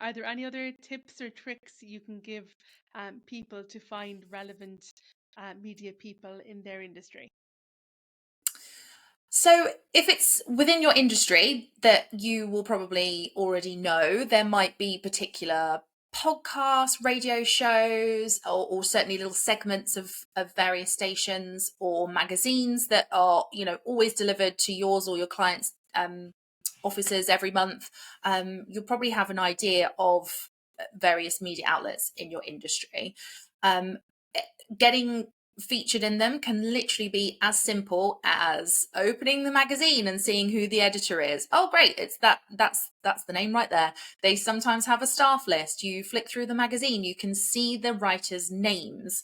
are there any other tips or tricks you can give people to find relevant media people in their industry? So if it's within your industry that you will probably already know, there might be particular podcasts, radio shows, or certainly little segments of various stations or magazines that are, always delivered to yours or your clients' offices every month. You'll probably have an idea of various media outlets in your industry. Um, Getting featured in them can literally be as simple as opening the magazine and seeing who the editor is. Oh great, it's that's the name right there. They sometimes have a staff list. You flick through the magazine, you can see the writers' names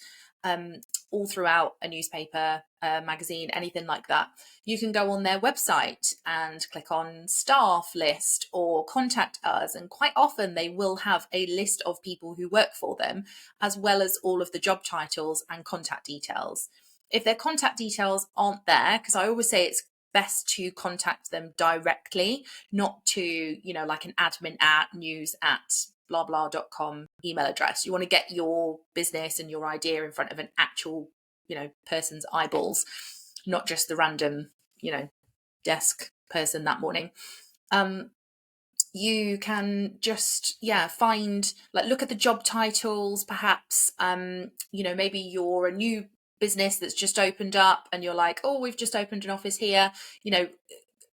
all throughout a newspaper, magazine, anything like that. You can go on their website and click on staff list or contact us, and quite often they will have a list of people who work for them, as well as all of the job titles and contact details. If their contact details aren't there, because I always say it's best to contact them directly, not to, like an admin at news at blah blah.com email address. You want to get your business and your idea in front of an actual, person's eyeballs, not just the random, desk person that morning. You can just find, like, look at the job titles perhaps. Maybe you're a new business that's just opened up and you're like, oh, we've just opened an office here.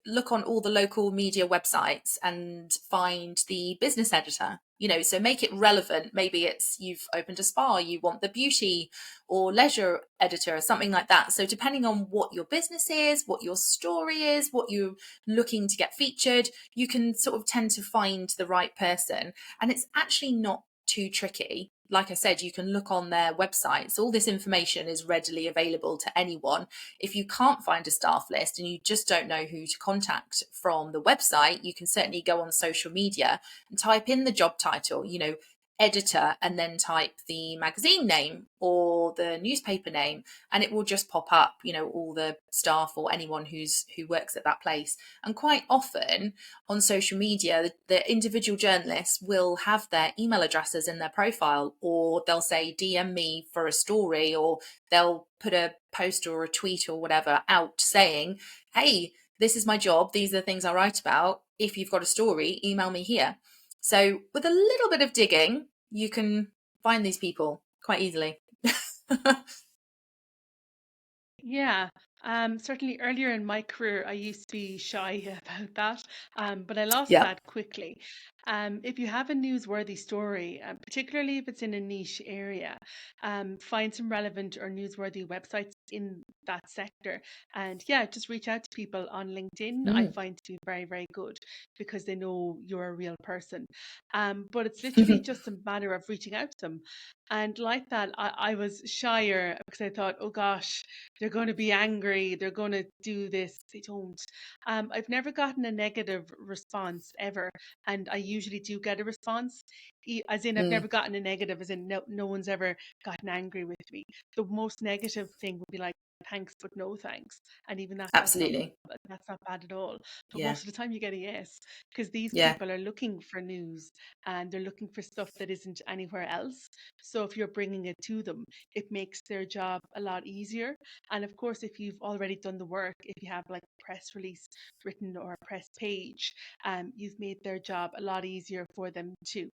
Look on all the local media websites and find the business editor, so make it relevant. Maybe it's you've opened a spa, you want the beauty or leisure editor or something like that. So depending on what your business is, what your story is, what you're looking to get featured, you can sort of tend to find the right person. And it's actually not too tricky. Like I said, you can look on their websites. All this information is readily available to anyone. If you can't find a staff list and you just don't know who to contact from the website, you can certainly go on social media and type in the job title, editor, and then type the magazine name or the newspaper name, and it will just pop up, all the staff or anyone who works at that place. And quite often on social media, the individual journalists will have their email addresses in their profile, or they'll say DM me for a story, or they'll put a post or a tweet or whatever out saying, hey, this is my job, these are the things I write about, if you've got a story, email me here. So with a little bit of digging, you can find these people quite easily. Yeah, certainly earlier in my career, I used to be shy about that, but I lost Yeah. that quickly. If you have a newsworthy story, particularly if it's in a niche area, find some relevant or newsworthy websites in that sector. And yeah, just reach out to people on LinkedIn. I Mm. find to be very, very good because they know you're a real person. But it's literally just a matter of reaching out to them. And like that, I was shyer because I thought, oh gosh, they're going to be angry, they're going to do this. They don't. I've never gotten a negative response ever, and I usually do get a response. As in, I've Mm. never gotten a negative, as in, no one's ever gotten angry with me. The most negative thing would be like, thanks, but no thanks. And even Absolutely. that's not bad at all. But Yeah. most of the time, you get a yes because these Yeah. people are looking for news and they're looking for stuff that isn't anywhere else. So if you're bringing it to them, it makes their job a lot easier. And of course, if you've already done the work, if you have like a press release written or a press page, you've made their job a lot easier for them too.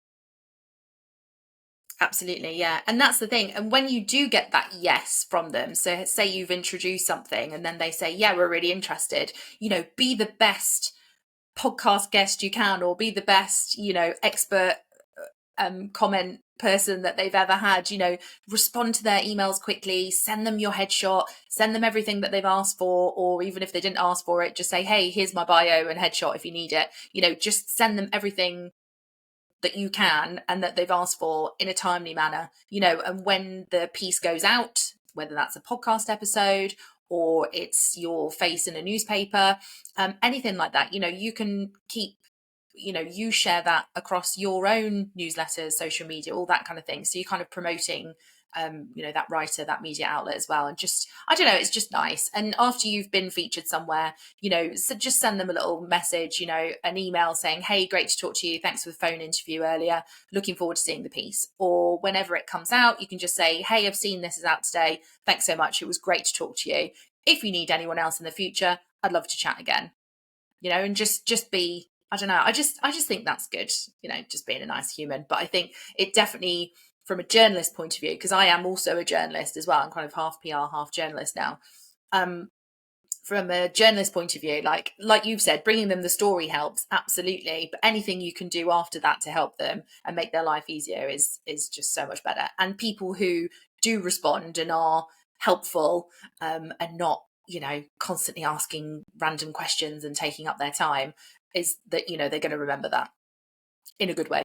Absolutely, yeah. And that's the thing. And when you do get that yes from them, so say you've introduced something and then they say, yeah, we're really interested, be the best podcast guest you can, or be the best, expert comment person that they've ever had. Respond to their emails quickly, send them your headshot, send them everything that they've asked for, or even if they didn't ask for it, just say, hey, here's my bio and headshot if you need it. Just send them everything that you can and that they've asked for in a timely manner. And when the piece goes out, whether that's a podcast episode or it's your face in a newspaper, anything like that, you can keep, you share that across your own newsletters, social media, all that kind of thing. So you're kind of promoting that writer, that media outlet as well. And just, I don't know, it's just nice. And after you've been featured somewhere, so just send them a little message, an email saying, hey, great to talk to you, thanks for the phone interview earlier, looking forward to seeing the piece. Or whenever it comes out, you can just say, hey, I've seen this is out today, thanks so much, it was great to talk to you. If you need anyone else in the future, I'd love to chat again. And just be, I don't know, I just think that's good, just being a nice human. But I think it definitely, from a journalist point of view, because I am also a journalist as well, I'm kind of half PR, half journalist now. From a journalist point of view, like you've said, bringing them the story helps, absolutely. But anything you can do after that to help them and make their life easier is just so much better. And people who do respond and are helpful, and not, constantly asking random questions and taking up their time, is that, they're going to remember that in a good way.